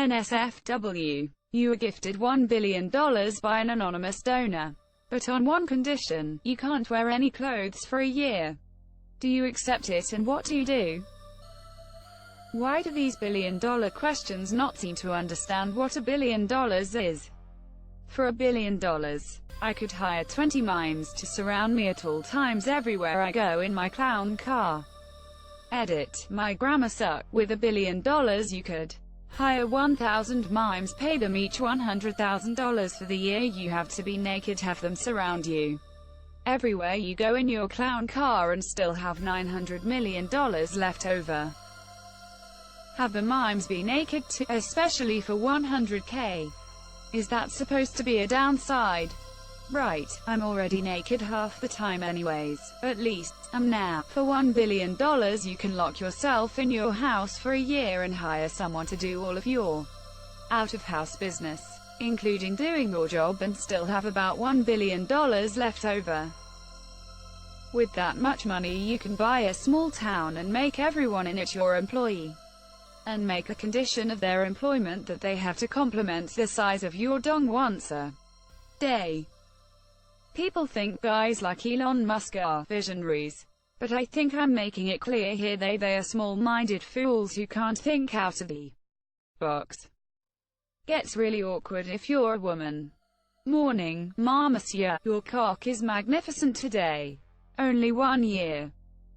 Nsfw. You were gifted $1 billion by an anonymous donor. But on one condition: you can't wear any clothes for a year. Do you accept it, and what do you do? Why do these billion-dollar questions not seem to understand what $1 billion is? For $1 billion, I could hire 20 mimes to surround me at all times everywhere I go in my clown car. Edit. My grammar sucks. With $1 billion you could hire 1,000 mimes, pay them each $100,000 for the year you have to be naked, have them surround you everywhere you go in your clown car, and still have $900 million left over. Have the mimes be naked too, especially for $100K. Is that supposed to be a downside? Right, I'm already naked half the time anyways. At least I'm now. For $1 billion you can lock yourself in your house for a year and hire someone to do all of your out-of-house business, including doing your job, and still have about $1 billion left over. With that much money you can buy a small town and make everyone in it your employee, and make a condition of their employment that they have to complement the size of your dong once a day. People think guys like Elon Musk are visionaries, but I think I'm making it clear here they are small-minded fools who can't think out of the box. Gets really awkward if you're a woman. Morning, ma monsieur, your cock is magnificent today. Only 1 year.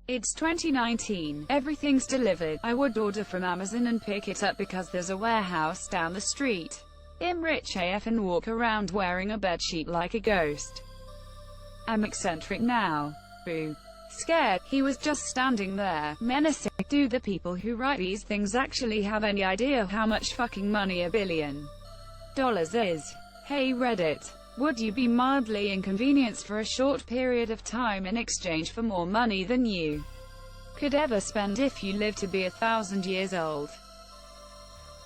It's 2019, everything's delivered. I would order from Amazon and pick it up because there's a warehouse down the street. I'm rich AF and walk around wearing a bedsheet like a ghost. I'm eccentric now. Boo. Scared. He was just standing there, menacing. Do the people who write these things actually have any idea how much fucking money $1 billion is? Hey Reddit. Would you be mildly inconvenienced for a short period of time in exchange for more money than you could ever spend if you lived to be 1,000 years old?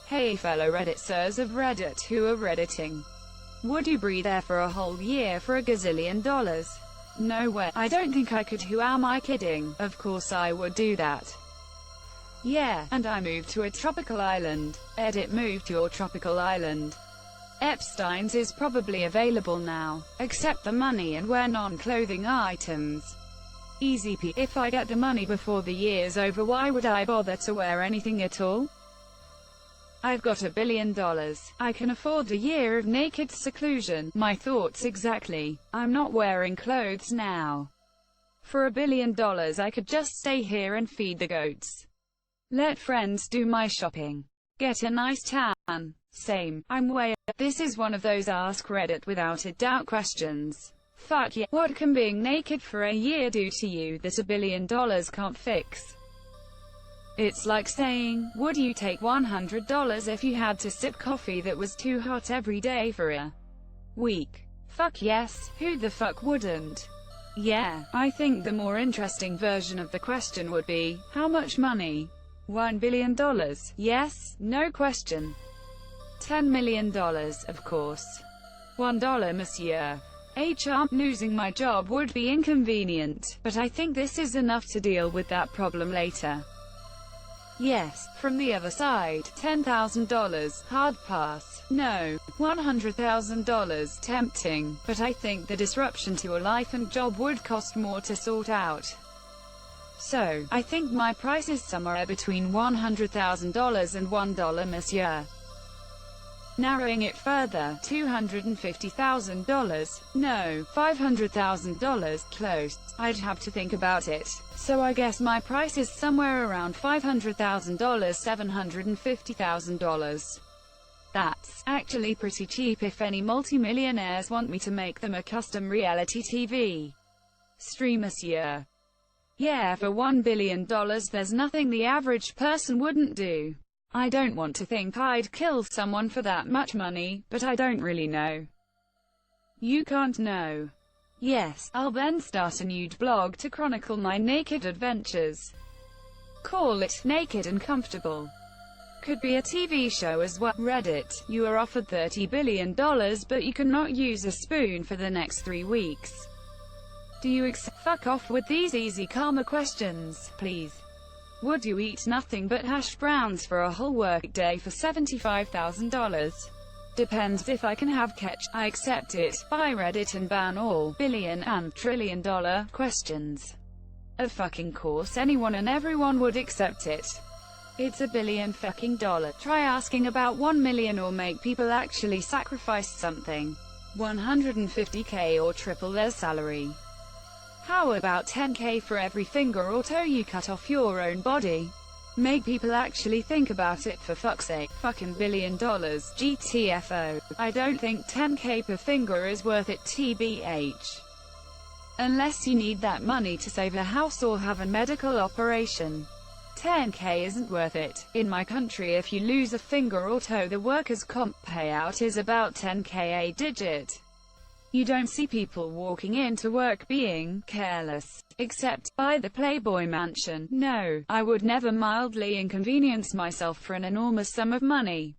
Hey fellow Redditors of Reddit who are redditing. Would you breathe air for a whole year for $1 gazillion? No way. I don't think I could. Who am I kidding? Of course I would do that. Yeah, and I moved to a tropical island. Edit. Move to your tropical island. Epstein's is probably available now. Accept the money and wear non-clothing items. Easy peasy. If I get the money before the year's over, why would I bother to wear anything at all? I've got $1 billion. I can afford a year of naked seclusion. My thoughts exactly. I'm not wearing clothes now. For $1 billion I could just stay here and feed the goats. Let friends do my shopping. Get a nice tan. Same. I'm way up. This is one of those Askreddit without a doubt questions. Fuck yeah. What can being naked for a year do to you that $1 billion can't fix? It's like saying, would you take $100 if you had to sip coffee that was too hot every day for a week? Fuck yes, who the fuck wouldn't? Yeah, I think the more interesting version of the question would be, how much money? $1 billion. Yes, no question. $10 million, of course. $1, monsieur. Losing my job would be inconvenient, but I think this is enough to deal with that problem later. Yes, from the other side, $10,000, hard pass. No, $100,000, tempting, but I think the disruption to your life and job would cost more to sort out. So, I think my price is somewhere between $100,000 and $1, monsieur. Narrowing it further, $250,000, no, $500,000, close. I'd have to think about it. So I guess my price is somewhere around $500,000, $750,000. That's actually pretty cheap if any multimillionaires want me to make them a custom reality TV stream, monsieur. Yeah, for $1 billion there's nothing the average person wouldn't do. I don't want to think I'd kill someone for that much money, but I don't really know. You can't know. Yes, I'll then start a nude blog to chronicle my naked adventures. Call it Naked and Comfortable. Could be a TV show as well. Reddit, you are offered $30 billion but you cannot use a spoon for the next 3 weeks. Do you fuck off with these easy karma questions, please. Would you eat nothing but hash browns for a whole work day for $75,000? Depends if I can have ketchup. I accept it. Buy Reddit and ban all billion and trillion dollar questions. Of fucking course anyone and everyone would accept it. It's $1 billion fucking dollar. Try asking about 1 million or make people actually sacrifice something. 150k or triple their salary. How about 10k for every finger or toe you cut off your own body? Make people actually think about it, for fuck's sake. Fucking $1 billion. GTFO. I don't think 10k per finger is worth it, TBH. Unless you need that money to save a house or have a medical operation. 10k isn't worth it. In my country, if you lose a finger or toe, the workers' comp payout is about 10k a digit. You don't see people walking into work being careless, except by the Playboy Mansion. No, I would never mildly inconvenience myself for an enormous sum of money.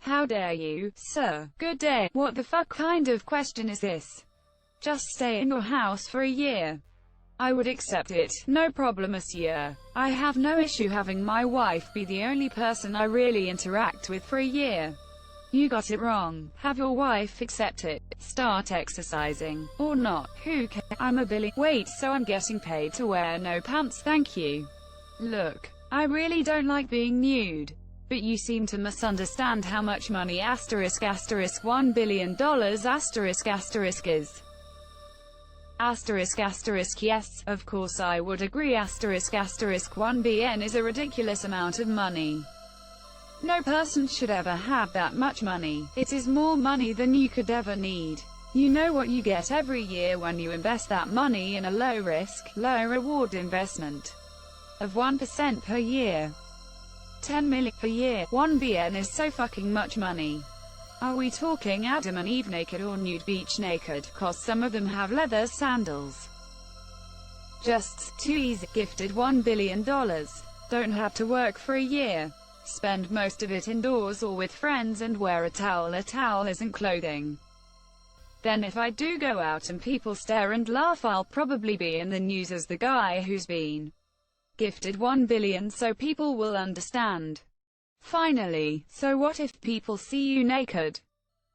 How dare you, sir? Good day. What the fuck kind of question is this? Just stay in your house for a year. I would accept it, no problem, monsieur. I have no issue having my wife be the only person I really interact with for a year. You got it wrong. Have your wife accept it. Start exercising. Or not. Who cares? I'm a Billy. Wait, so I'm getting paid to wear no pants, thank you. Look, I really don't like being nude. But you seem to misunderstand how much money $*$1 billion is. Yes, of course I would agree $*1 billion is a ridiculous amount of money. No person should ever have that much money. It is more money than you could ever need. You know what you get every year when you invest that money in a low-risk, low-reward investment of 1% per year. 10 million per year. $1 billion is so fucking much money. Are we talking Adam and Eve naked or nude beach naked? Cause some of them have leather sandals. Just too easy. Gifted $1 billion. Don't have to work for a year. Spend most of it indoors or with friends and wear a towel. A towel isn't clothing. Then if I do go out and people stare and laugh, I'll probably be in the news as the guy who's been gifted $1 billion, so people will understand. Finally, so what if people see you naked?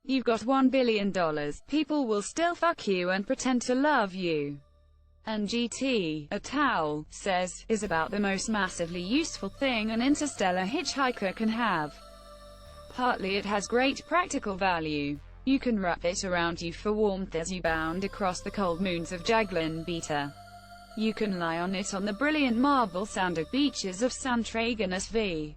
You've got $1 billion. People will still fuck you and pretend to love you. And GT, a towel, says, is about the most massively useful thing an interstellar hitchhiker can have. Partly it has great practical value. You can wrap it around you for warmth as you bound across the cold moons of Jaglin Beta. You can lie on it on the brilliant marble-sanded beaches of Santragan Nsfw,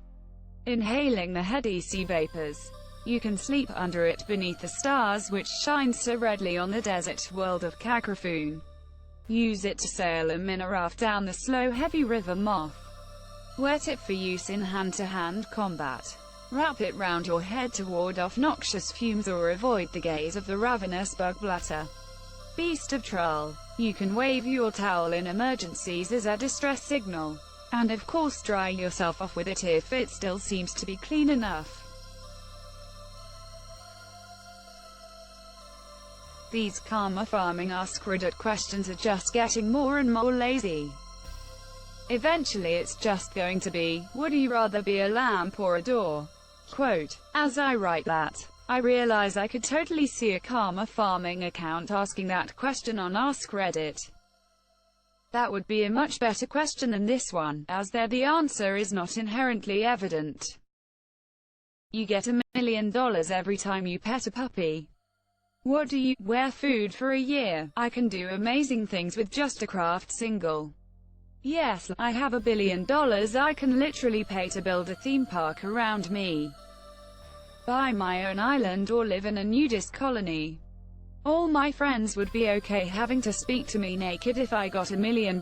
inhaling the heady sea vapors. You can sleep under it beneath the stars which shine so redly on the desert world of Kakrafoon. Use it to sail a mini raft down the slow heavy river Moth. Wet it for use in hand-to-hand combat. Wrap it round your head to ward off noxious fumes or avoid the gaze of the ravenous bug blatter. Beast of Trull. You can wave your towel in emergencies as a distress signal. And of course dry yourself off with it if it still seems to be clean enough. These karma farming Askreddit questions are just getting more and more lazy. Eventually it's just going to be, would you rather be a lamp or a door? Quote, as I write that, I realize I could totally see a karma farming account asking that question on Askreddit. That would be a much better question than this one, as there the answer is not inherently evident. You get $1 million every time you pet a puppy. What do you wear food for a year? I can do amazing things with just a craft single. Yes, I have $1 billion I can literally pay to build a theme park around me. Buy my own island or live in a nudist colony. All my friends would be okay having to speak to me naked if I got $1 million.